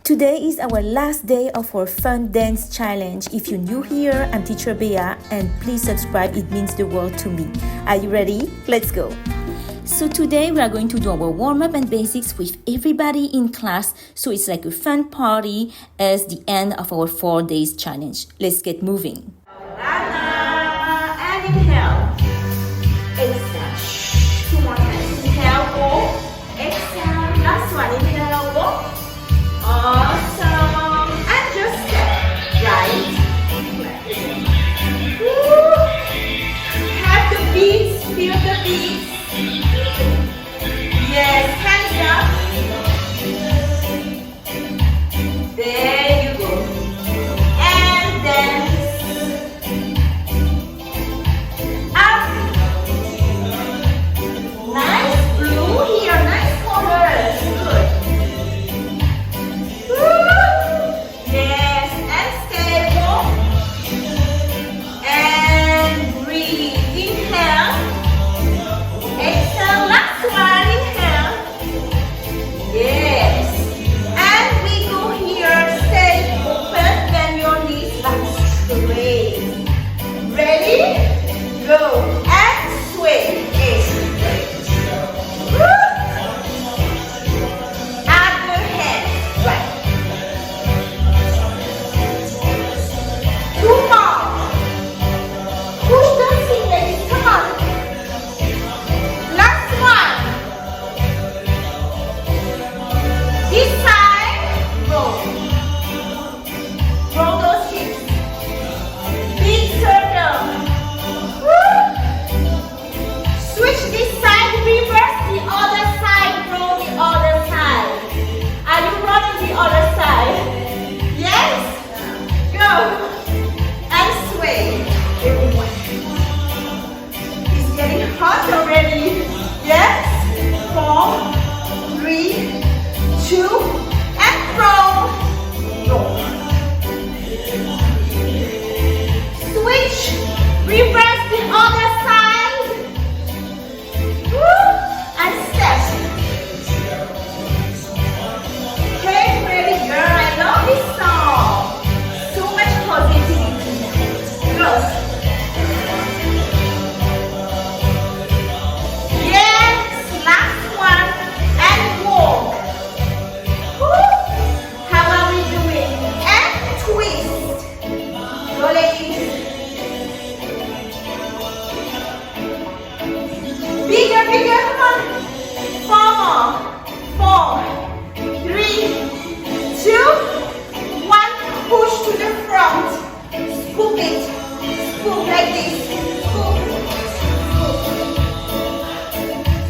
Today is our last day of our fun dance challenge. If you're new here, I'm teacher Bea and please subscribe, it means the world to me. Are you ready? Let's go. So today we are going to do our warm-up and basics with everybody in class, so it's like a fun party as the end of our 4 days challenge. Let's get moving. And inhale. Exhale. 2 more times. Inhale, go. Exhale. Last one. Inhale, go. Awesome. And just step. Right. Woo. Have the beats. Feel the beats. Yes. Hands up. There you go. And then up. Nice blue here. Nice colors. Good. Yes, and stable. And breathe. Inhale. Exhale. Last one. Inhale. Yes. And we go here. Stay open. Bend your knees back straight. Ready? Go. And sway. Other hand. Right. 2 more. Push the feet, ladies. Come on. Last one. This side. Roll. Roll those hips. Big circle. Woo. Switch this side. Reverse the other side. Roll the other side. Are you rolling the other side? Yes? Go. And sway. Everyone. It's getting hot already. Yes? 4, 3, 2, and roll. Roll. Switch. Reverse the other side. Woo. And step. Hey, pretty girl, I love this song. So much positivity. Go. Yes, last one. And walk. Woo. How are we doing? And twist. Go, ladies. Bigger, bigger, come on. 4 more. 4, 3, 2, 1. Push to the front. Scoop it. Scoop like this. Scoop. Scoop.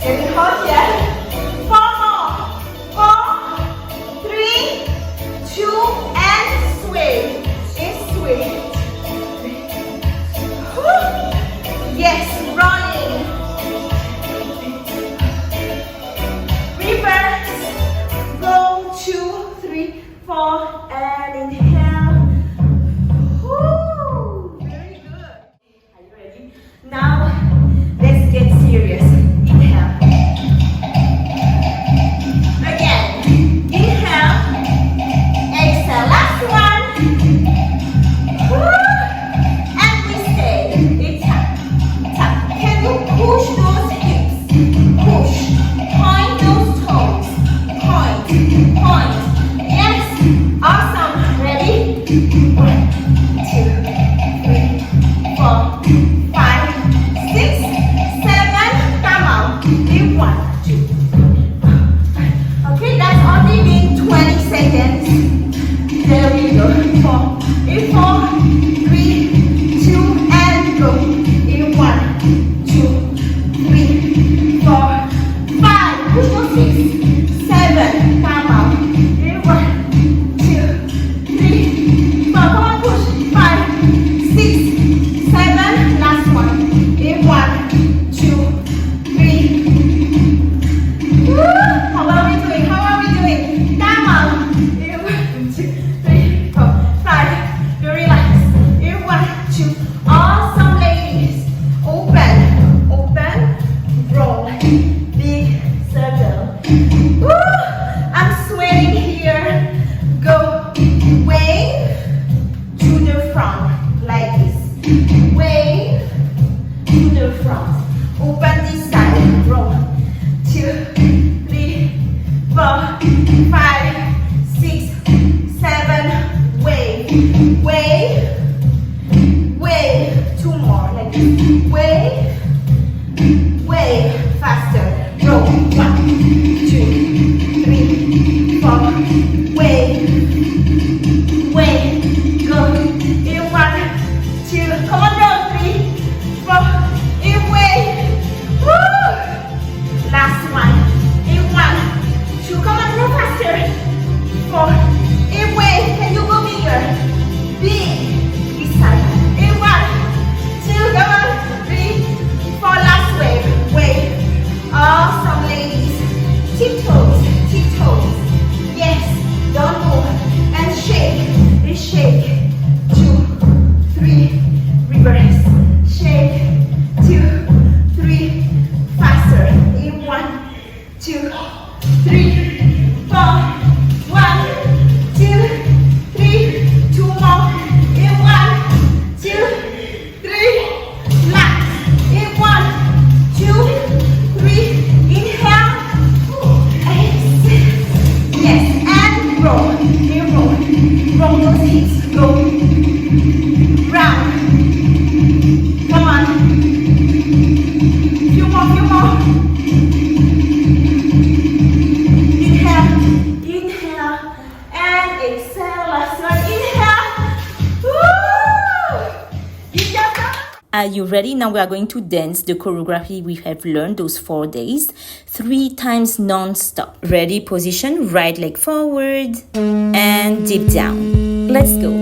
Getting hot, yeah? 4 more. 4, 3, 2, and sway. And sway. Woo. Yes, running. Reverse. Go 2, 3, 4, and inhale. Woo. Very good. Are you ready? Now, let's get serious. Inhale. Again. Inhale. Exhale. Last one. Woo. And we stay. It's up. Tap. Can you push those hips? Push. Point those toes. Point. Point. Yes. Awesome. Ready? 1, 2, 3, 4, 5, 6, 7. Come on. In 1, 2, 4, 5. Okay, that's only been 20 seconds. There we go. 4. In 4, 3, 2, and go. In 1, 2, 3, 4, 5. Push those hips. 7. Come on. In 1, 2, 3, 4. Come on, push. 5, 6, 7. Last one. In 1, 2, 3. Woo! How are we doing? How are we doing? Come on. In 1, 2, 3, 4, 5. You relax. In 1, 2. Awesome, ladies. Open. Open. Roll. Big circle. Woo! I'm sweating here. 5, 6, 7, wave, wave, wave. 2 more, like this. Wave, wave, faster. Roll. 1, 2, 3, 4. Wave, wave. Go. In 1, 2. Come on, roll. 3, 4. In wave. Woo! Last one. In 1, 2. Come on, roll faster. 4. In wave. Can you go bigger? Big. This side. In 1, 2. Come on. 3, 4. Last wave. Wave. Awesome, ladies. Tiptoes. Tiptoes. Yes. Don't move. And shake. Shake. 2, 3. Reverse. Shake. 2, 3. Faster. In 1, 2, 3, 4. 1, 2, 3. 2 more. In 1, 2, 3. Last. In 1, 2, 3. Inhale. Exhale. Yes. And roll. In roll. Roll those hips. Go. Round. Come on. Few more, few more. Inhale, inhale, and exhale. Last one, inhale. Woo! You got that? Are you ready? Now we are going to dance the choreography we have learned those 4 days, 3 times non-stop. Ready? Position, right leg forward and deep down. Let's go.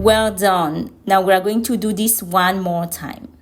Well done. Now we are going to do this one more time.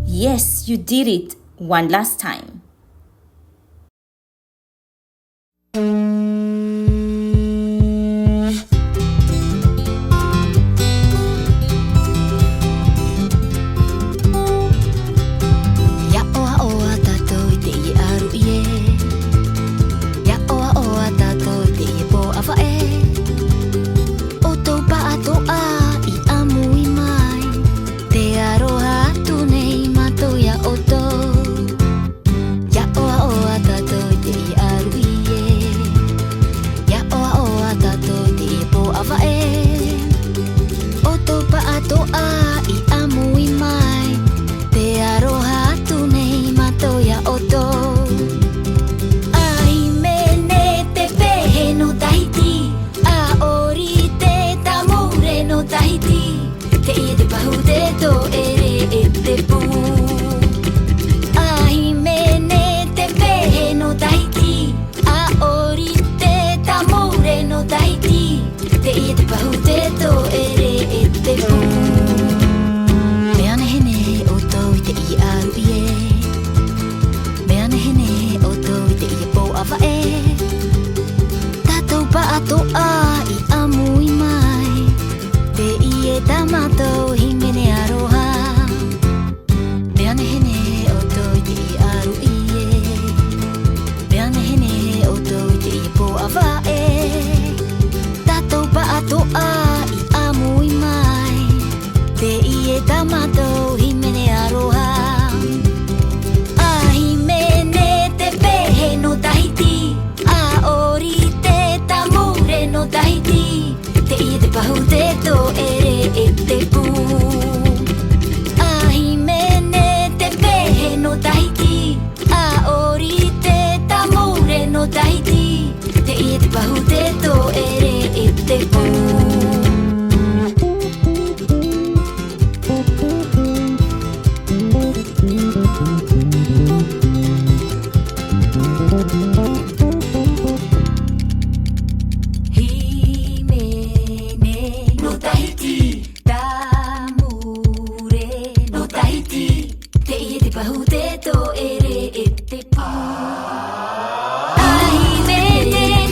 Yes, you did it. One last time. bahute to ere ete pu. Ahime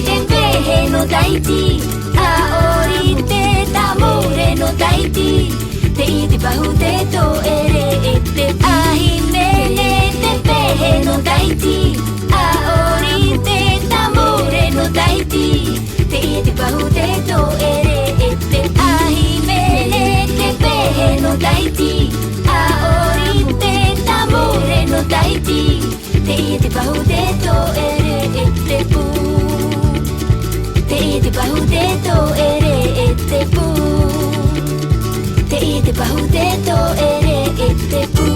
te pehe no Tahiti, Ori tamore no Tahiti, Tahiti bahute to ere ete pu. Ahime te pehe no Tahiti, Ori tamore no Tahiti, Tahiti bahute to ere ete pu. Ahime te pehe no Tahiti, Ori tamore no Tahiti, Tahiti bahute to ere ete pu. Tahiti bahute to ere ete pu. Tahiti bahute to ere ete pu.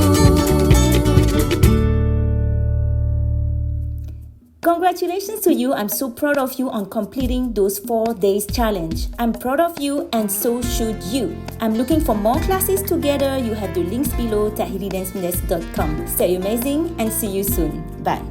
Congratulations to you. I'm so proud of you on completing those 4 days challenge. I'm proud of you and so should you. I'm looking for more classes together. You have the links below tahitiandancefinesse.com. Stay amazing and see you soon. Bye.